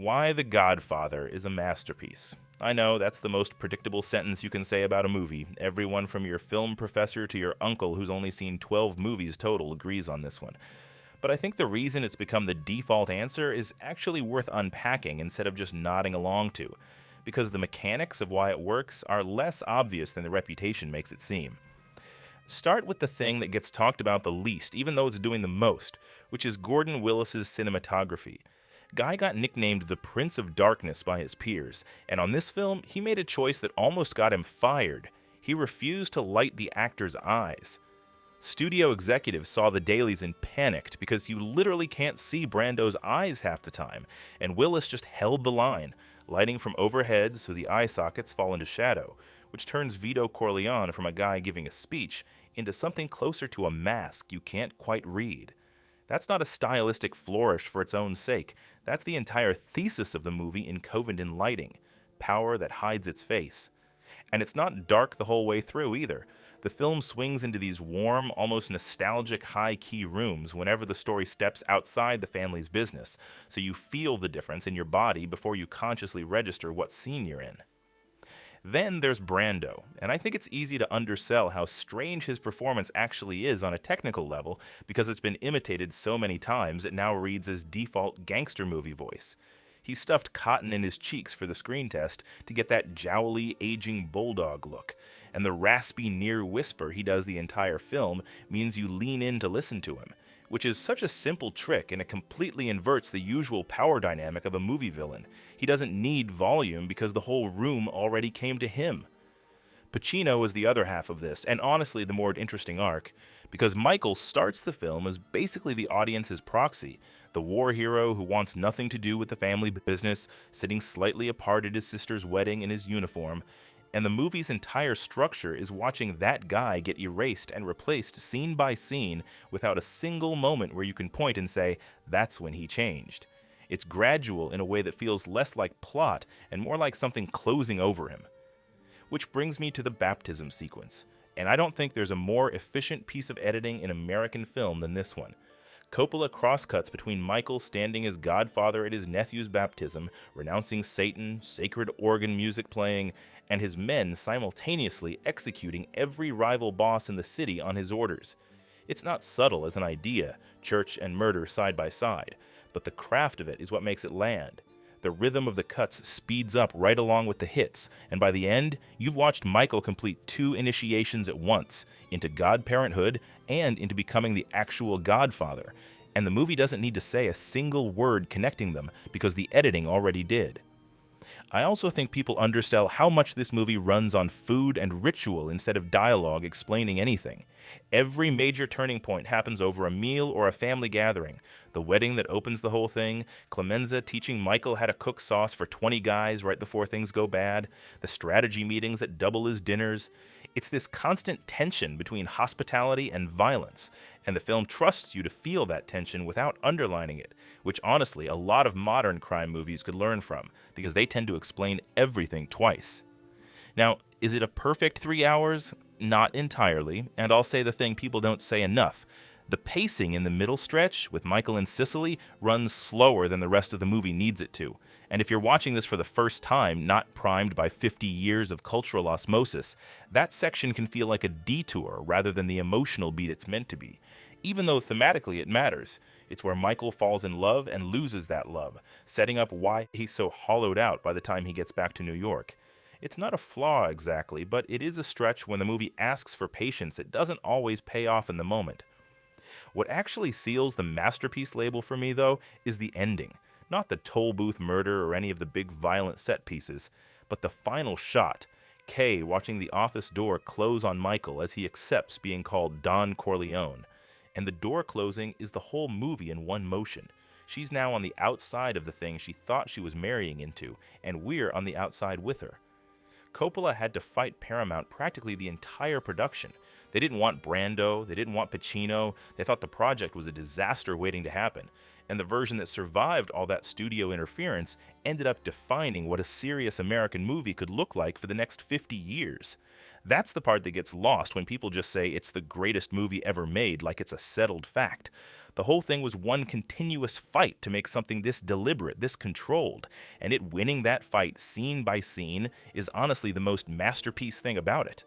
Why The Godfather is a masterpiece. I know, that's the most predictable sentence you can say about a movie. Everyone from your film professor to your uncle who's only seen 12 movies total agrees on this one. But I think the reason it's become the default answer is actually worth unpacking instead of just nodding along to, because the mechanics of why it works are less obvious than the reputation makes it seem. Start with the thing that gets talked about the least, even though it's doing the most, which is Gordon Willis's cinematography. Guy got nicknamed the Prince of Darkness by his peers, and on this film, he made a choice that almost got him fired. He refused to light the actor's eyes. Studio executives saw the dailies and panicked because you literally can't see Brando's eyes half the time, and Willis just held the line, lighting from overhead so the eye sockets fall into shadow, which turns Vito Corleone from a guy giving a speech into something closer to a mask you can't quite read. That's not a stylistic flourish for its own sake. That's the entire thesis of the movie encoded in lighting, power that hides its face. And it's not dark the whole way through either. The film swings into these warm, almost nostalgic high-key rooms whenever the story steps outside the family's business, so you feel the difference in your body before you consciously register what scene you're in. Then there's Brando, and I think it's easy to undersell how strange his performance actually is on a technical level because it's been imitated so many times it now reads as default gangster movie voice. He stuffed cotton in his cheeks for the screen test to get that jowly, aging bulldog look, and the raspy near whisper he does the entire film means you lean in to listen to him, which is such a simple trick and it completely inverts the usual power dynamic of a movie villain. He doesn't need volume because the whole room already came to him. Pacino is the other half of this, and honestly the more interesting arc, because Michael starts the film as basically the audience's proxy, the war hero who wants nothing to do with the family business, sitting slightly apart at his sister's wedding in his uniform, and the movie's entire structure is watching that guy get erased and replaced scene by scene without a single moment where you can point and say, that's when he changed. It's gradual in a way that feels less like plot and more like something closing over him. Which brings me to the baptism sequence, and I don't think there's a more efficient piece of editing in American film than this one. Coppola crosscuts between Michael standing as Godfather at his nephew's baptism, renouncing Satan, sacred organ music playing, and his men simultaneously executing every rival boss in the city on his orders. It's not subtle as an idea, church and murder side by side, but the craft of it is what makes it land. The rhythm of the cuts speeds up right along with the hits, and by the end, you've watched Michael complete 2 initiations at once, into godparenthood and into becoming the actual Godfather, and the movie doesn't need to say a single word connecting them because the editing already did. I also think people undersell how much this movie runs on food and ritual instead of dialogue explaining anything. Every major turning point happens over a meal or a family gathering. The wedding that opens the whole thing, Clemenza teaching Michael how to cook sauce for 20 guys right before things go bad, the strategy meetings that double as dinners. It's this constant tension between hospitality and violence, and the film trusts you to feel that tension without underlining it, which honestly a lot of modern crime movies could learn from, because they tend to explain everything twice. Now, is it a perfect 3 hours? Not entirely, and I'll say the thing people don't say enough. The pacing in the middle stretch, with Michael in Sicily, runs slower than the rest of the movie needs it to. And if you're watching this for the first time, not primed by 50 years of cultural osmosis, that section can feel like a detour rather than the emotional beat it's meant to be. Even though thematically it matters. It's where Michael falls in love and loses that love, setting up why he's so hollowed out by the time he gets back to New York. It's not a flaw exactly, but it is a stretch when the movie asks for patience it doesn't always pay off in the moment. What actually seals the masterpiece label for me, though, is the ending. Not the toll booth murder or any of the big violent set pieces, but the final shot. Kay watching the office door close on Michael as he accepts being called Don Corleone. And the door closing is the whole movie in one motion. She's now on the outside of the thing she thought she was marrying into, and we're on the outside with her. Coppola had to fight Paramount practically the entire production, They didn't want Brando, they didn't want Pacino, they thought the project was a disaster waiting to happen. And the version that survived all that studio interference ended up defining what a serious American movie could look like for the next 50 years. That's the part that gets lost when people just say it's the greatest movie ever made, like it's a settled fact. The whole thing was one continuous fight to make something this deliberate, this controlled, and it winning that fight scene by scene is honestly the most masterpiece thing about it.